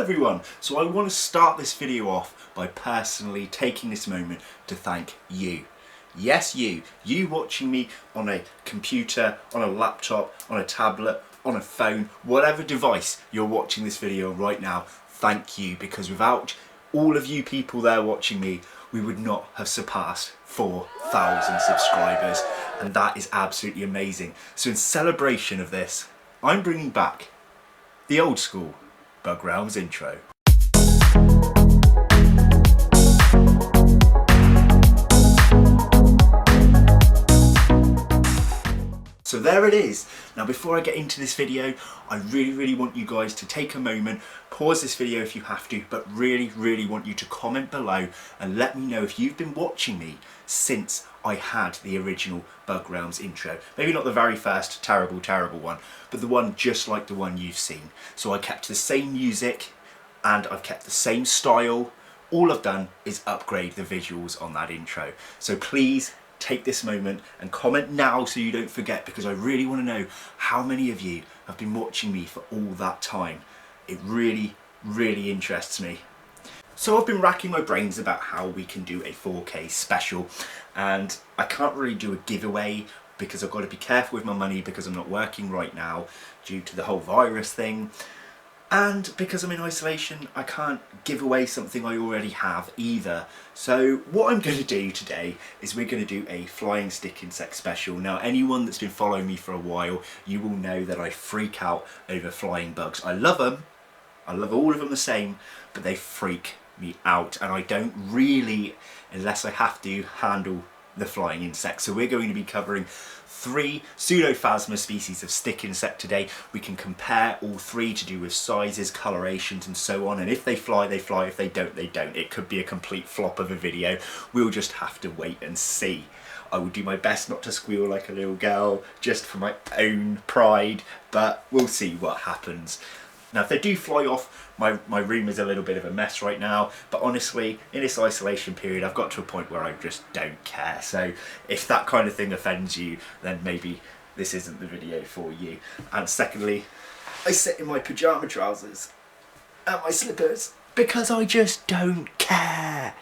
everyone! So I want to start this video off by personally taking this moment to thank you. Yes, you watching me on a computer, on a laptop, on a tablet, on a phone, whatever device you're watching this video right now, thank you, because without all of you people there watching me, we would not have surpassed 4,000 subscribers, and that is absolutely amazing. So in celebration of this, I'm bringing back the old school Bug Realms intro. So there it is. Now before I get into this video, I really want you guys to take a moment, pause this video if you have to, but really want you to comment below and let me know if you've been watching me since I had the original Bug Realms intro. Maybe not the very first terrible one, but the one just like the one you've seen. So I kept the same music and I've kept the same style. All I've done is upgrade the visuals on that intro. So please take this moment and comment now so you don't forget, because I really want to know how many of you have been watching me for all that time. It really interests me. So I've been racking my brains about how we can do a 4K special, and I can't really do a giveaway because I've got to be careful with my money because I'm not working right now due to the whole virus thing. And because I'm in isolation, I can't give away something I already have either. So what I'm going to do today is we're going to do a flying stick insect special. Now anyone that's been following me for a while, you will know that I freak out over flying bugs. I love them, I love all of them the same, but they freak me out, and I don't really, unless I have to, handle the flying insects. So we're going to be covering 3 Pseudophasma species of stick insect today. We can compare all 3 to do with sizes, colorations and so on, and if they fly, they fly. If they don't, they don't. It could be a complete flop of a video. We'll just have to wait and see. I will do my best not to squeal like a little girl just for my own pride, but we'll see what happens. Now if they do fly off, my room is a little bit of a mess right now, but honestly, in this isolation period, I've got to a point where I just don't care. So if that kind of thing offends you, then maybe this isn't the video for you. And secondly, I sit in my pyjama trousers and my slippers because I just don't care.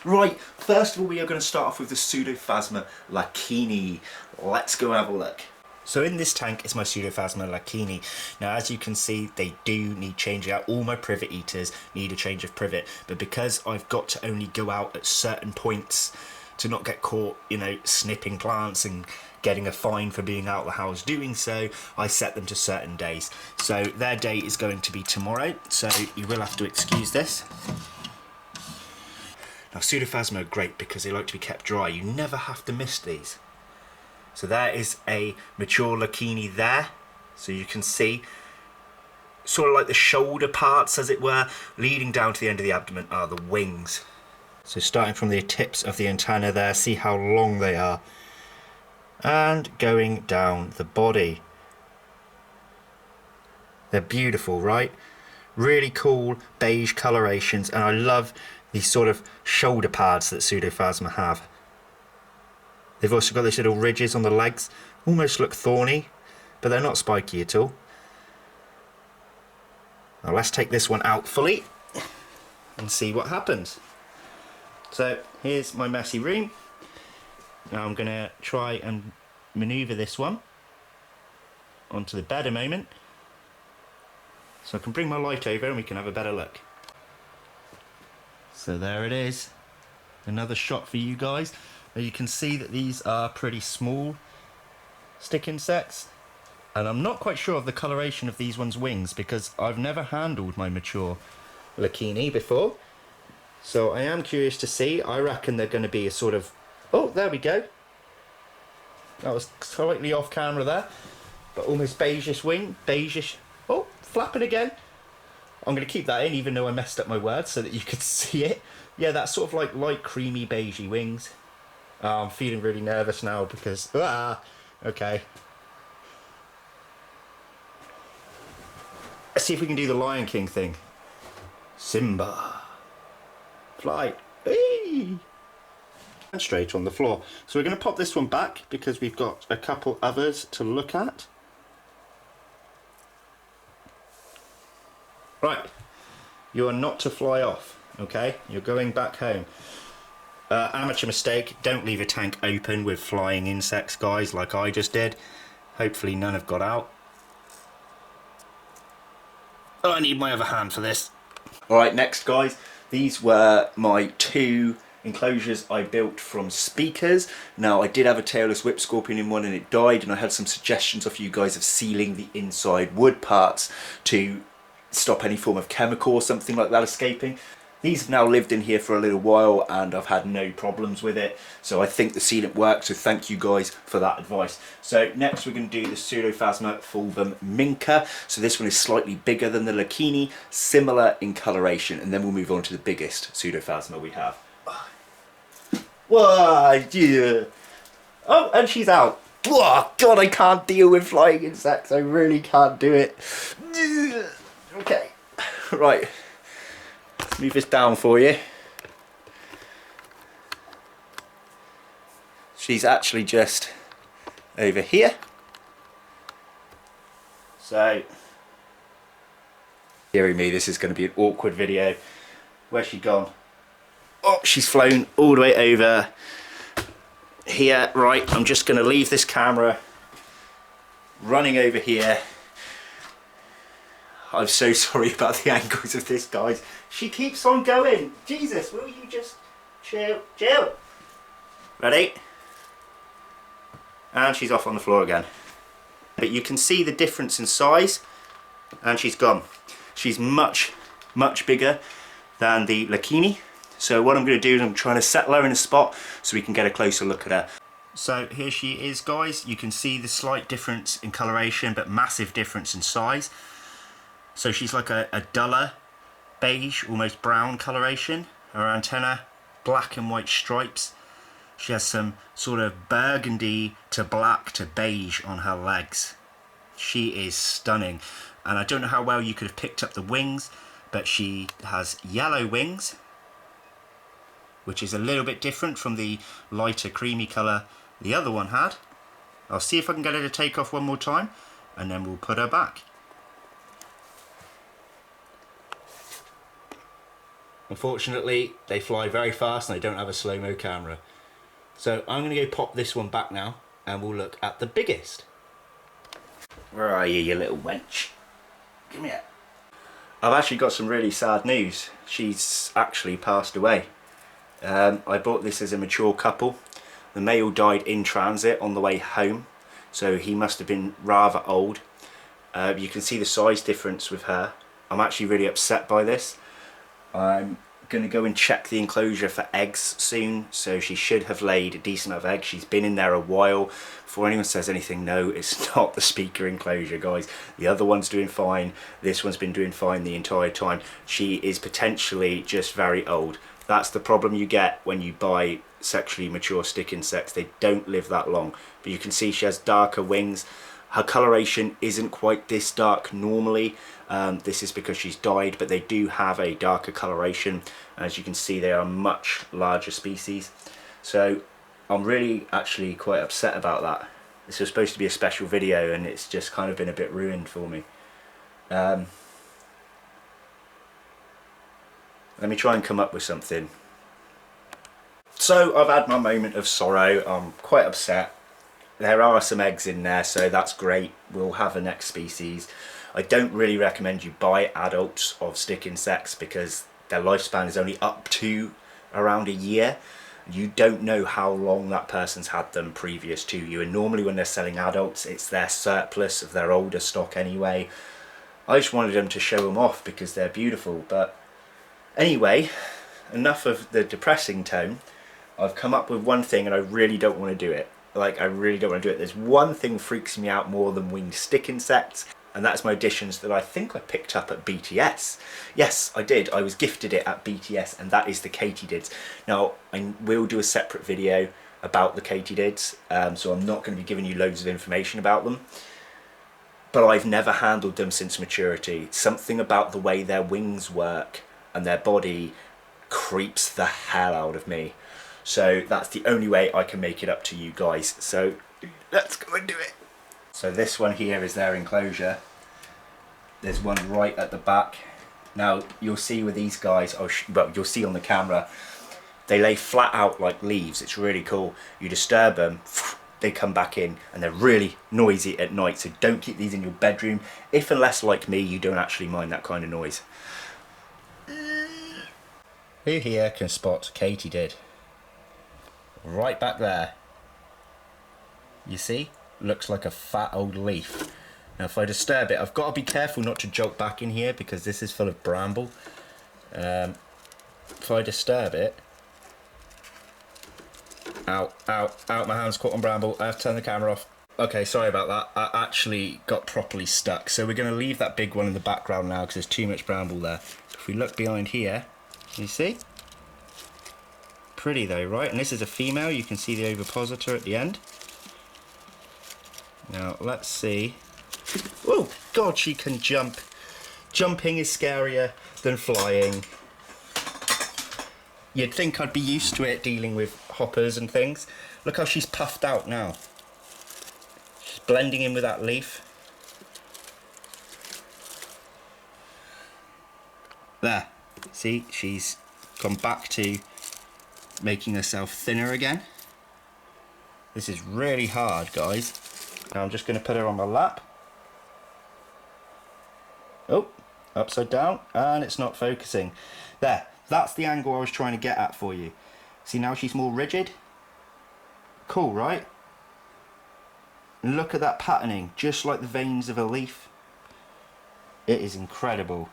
Right, first of all, we are going to start off with the Pseudophasma lachini. Let's go have a look. So in this tank is my Pseudophasma lachini. Now as you can see, they do need changing out. All my privet eaters need a change of privet, but because I've got to only go out at certain points to not get caught, you know, snipping plants and getting a fine for being out of the house doing so, I set them to certain days. So their day is going to be tomorrow, so you will have to excuse this. Now Pseudophasma are great because they like to be kept dry. You never have to mist these. So there is a mature lachini there, so you can see sort of like the shoulder parts, as it were. Leading down to the end of the abdomen are the wings. So starting from the tips of the antenna there, see how long they are, and going down the body. They're beautiful, right? Really cool beige colorations, and I love these sort of shoulder pads that Pseudophasma have. They've also got these little ridges on the legs, almost look thorny, but they're not spiky at all. Now let's take this one out fully and see what happens. So here's my messy room. Now I'm going to try and manoeuvre this one onto the bed a moment, so I can bring my light over and we can have a better look. So there it is, another shot for you guys. Now you can see that these are pretty small stick insects, and I'm not quite sure of the coloration of these ones' wings because I've never handled my mature lachini before. So I am curious to see. I reckon they're going to be a sort of, oh, there we go. That was slightly off camera there, but almost beigeish wing, beigeish. Oh, flapping again. I'm going to keep that in even though I messed up my words so that you could see it. Yeah, that's sort of like light creamy beigey wings. I'm feeling really nervous now because, okay. Let's see if we can do the Lion King thing. Simba. Fly. Whee! And straight on the floor. So we're going to pop this one back because we've got a couple others to look at. Right. You are not to fly off, okay? You're going back home. Amateur mistake, don't leave a tank open with flying insects, guys, like I just did. Hopefully none have got out. Oh, I need my other hand for this. Alright, next guys, these were my 2 enclosures I built from speakers. Now I did have a tailless whip scorpion in one and it died, and I had some suggestions of you guys of sealing the inside wood parts to stop any form of chemical or something like that escaping. These have now lived in here for a little while and I've had no problems with it, so I think the sealant works, so thank you guys for that advice. So next we're going to do the Pseudophasma fulvum minca. So this one is slightly bigger than the Lucchini, similar in coloration, and then we'll move on to the biggest Pseudophasma we have. Whoa, yeah. Oh, and she's out. Oh, God, I can't deal with flying insects. I really can't do it. Okay, right. Move this down for you. She's actually just over here. So, hearing me, this is going to be an awkward video. Where's she gone? Oh, she's flown all the way over here. Right, I'm just going to leave this camera running over here. I'm so sorry about the angles of this, guys. She keeps on going. Jesus, will you just chill? Chill. Ready? And she's off on the floor again. But you can see the difference in size, and she's gone. She's much, much bigger than the Lucchini. So what I'm going to do is I'm trying to settle her in a spot so we can get a closer look at her. So here she is, guys. You can see the slight difference in coloration, but massive difference in size. So she's like a duller beige, almost brown coloration. Her antenna, black and white stripes. She has some sort of burgundy to black to beige on her legs. She is stunning. And I don't know how well you could have picked up the wings, but she has yellow wings, which is a little bit different from the lighter creamy colour the other one had. I'll see if I can get her to take off one more time, and then we'll put her back. Unfortunately, they fly very fast and they don't have a slow-mo camera. So I'm going to go pop this one back now and we'll look at the biggest. Where are you, you little wench? Come here. I've actually got some really sad news. She's actually passed away. I bought this as a mature couple. The male died in transit on the way home, so he must have been rather old. You can see the size difference with her. I'm actually really upset by this. I'm going to go and check the enclosure for eggs soon, so she should have laid a decent amount of eggs. She's been in there a while. Before anyone says anything, no, it's not the speaker enclosure, guys. The other one's doing fine. This one's been doing fine the entire time. She is potentially just very old. That's the problem you get when you buy sexually mature stick insects. They don't live that long. But you can see she has darker wings. Her coloration isn't quite this dark normally. This is because she's died, but they do have a darker coloration. As you can see, they are a much larger species. So I'm really actually quite upset about that. This was supposed to be a special video and it's just kind of been a bit ruined for me. Let me try and come up with something. So I've had my moment of sorrow. I'm quite upset. There are some eggs in there, so that's great. We'll have a next species. I don't really recommend you buy adults of stick insects because their lifespan is only up to around a year. You don't know how long that person's had them previous to you, and normally when they're selling adults, it's their surplus of their older stock anyway. I just wanted them to show them off because they're beautiful. But anyway, enough of the depressing tone. I've come up with one thing and I really don't want to do it. Like, I really don't want to do it. There's one thing freaks me out more than winged stick insects, and that's my additions that I think I picked up at BTS. Yes, I did. I was gifted it at BTS, and that is the katydids. Now, I will do a separate video about the katydids, so I'm not going to be giving you loads of information about them. But I've never handled them since maturity. Something about the way their wings work and their body creeps the hell out of me. So that's the only way I can make it up to you guys. So let's go and do it. So this one here is their enclosure. There's one right at the back Now you'll see with these guys, well, you'll see on the camera, they lay flat out like leaves. It's really cool. You disturb them, they come back in, and they're really noisy at night. So don't keep these in your bedroom, if unless like me, you don't actually mind that kind of noise. Who here can spot Katie did? Right back there. You see? Looks like a fat old leaf. Now if I disturb it, I've got to be careful not to jolt back in here because this is full of bramble. If I disturb it... Ow, ow, ow, my hand's caught on bramble. I have to turn the camera off. Okay, sorry about that. I actually got properly stuck. So we're going to leave that big one in the background now because there's too much bramble there. If we look behind here, you see? Pretty though, right? And this is a female. You can see the ovipositor at the end. Now, let's see. Oh, God, she can jump. Jumping is scarier than flying. You'd think I'd be used to it dealing with hoppers and things. Look how she's puffed out now. She's blending in with that leaf. There. See, she's gone back to making herself thinner again. This is really hard, guys. Now I'm just going to put her on my lap. Oh, upside down, and it's not focusing. There, that's the angle I was trying to get at for you. See, now she's more rigid. Cool, right? And look at that patterning, just like the veins of a leaf. It is incredible.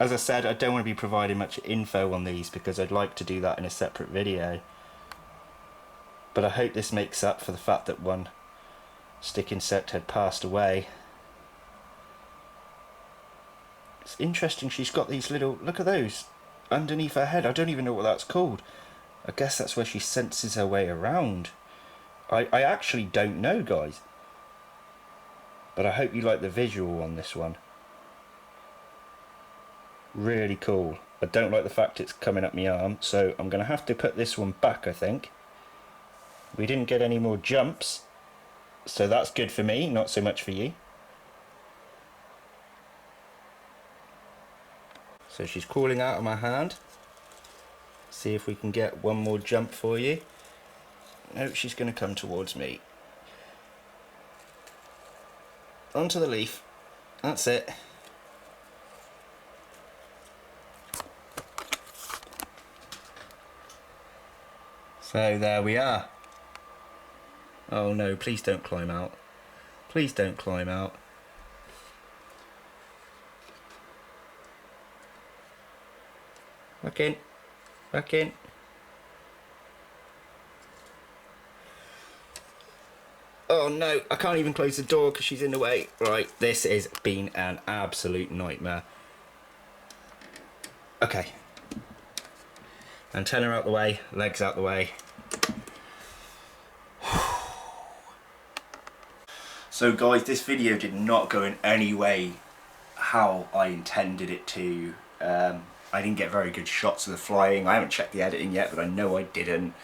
As I said, I don't want to be providing much info on these because I'd like to do that in a separate video. But I hope this makes up for the fact that one stick insect had passed away. It's interesting, she's got these little, look at those, underneath her head. I don't even know what that's called. I guess that's where she senses her way around. I actually don't know, guys. But I hope you like the visual on this one. Really cool. I don't like the fact it's coming up my arm, so I'm going to have to put this one back, I think. We didn't get any more jumps, so that's good for me, not so much for you. So she's crawling out of my hand. See if we can get one more jump for you. No, she's going to come towards me. Onto the leaf. That's it. So there we are. Oh no, please don't climb out. Please don't climb out. Back in. Back in. Oh no, I can't even close the door because she's in the way. Right, this has been an absolute nightmare. Okay. Antenna out the way, legs out the way. So guys, this video did not go in any way how I intended it to. I didn't get very good shots of the flying. I haven't checked the editing yet, but I know I didn't.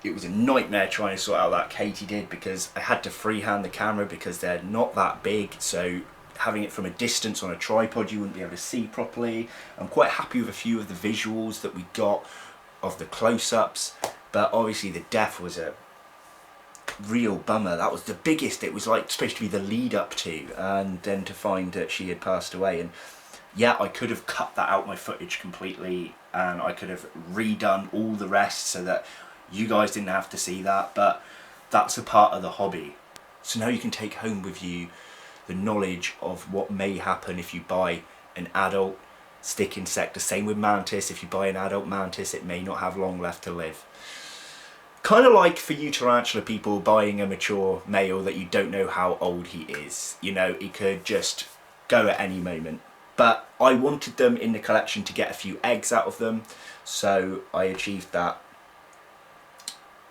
It was a nightmare trying to sort out that Katie did because I had to freehand the camera because they're not that big, so having it from a distance on a tripod you wouldn't be able to see properly. I'm quite happy with a few of the visuals that we got of the close-ups, but obviously the death was a real bummer. That was the biggest. It was like supposed to be the lead up to, and then to find that she had passed away. And yeah, I could have cut that out my footage completely and I could have redone all the rest so that you guys didn't have to see that, but that's a part of the hobby. So now you can take home with you the knowledge of what may happen if you buy an adult stick insect. The same with mantis. If you buy an adult mantis, it may not have long left to live. Kind of like for you tarantula people buying a mature male that you don't know how old he is. You know, he could just go at any moment. But I wanted them in the collection to get a few eggs out of them, so I achieved that.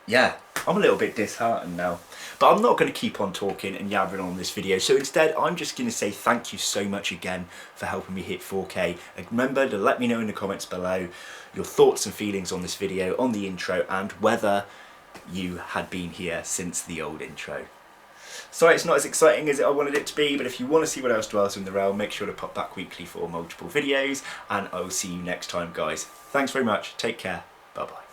Yeah, I'm a little bit disheartened now, but I'm not going to keep on talking and yabbering on this video, so instead I'm just going to say thank you so much again for helping me hit 4K. And remember to let me know in the comments below your thoughts and feelings on this video, on the intro, and whether you had been here since the old intro. Sorry it's not as exciting as I wanted it to be, but if you want to see what else dwells in the realm, make sure to pop back weekly for multiple videos, and I will see you next time, guys. Thanks very much, take care, bye bye.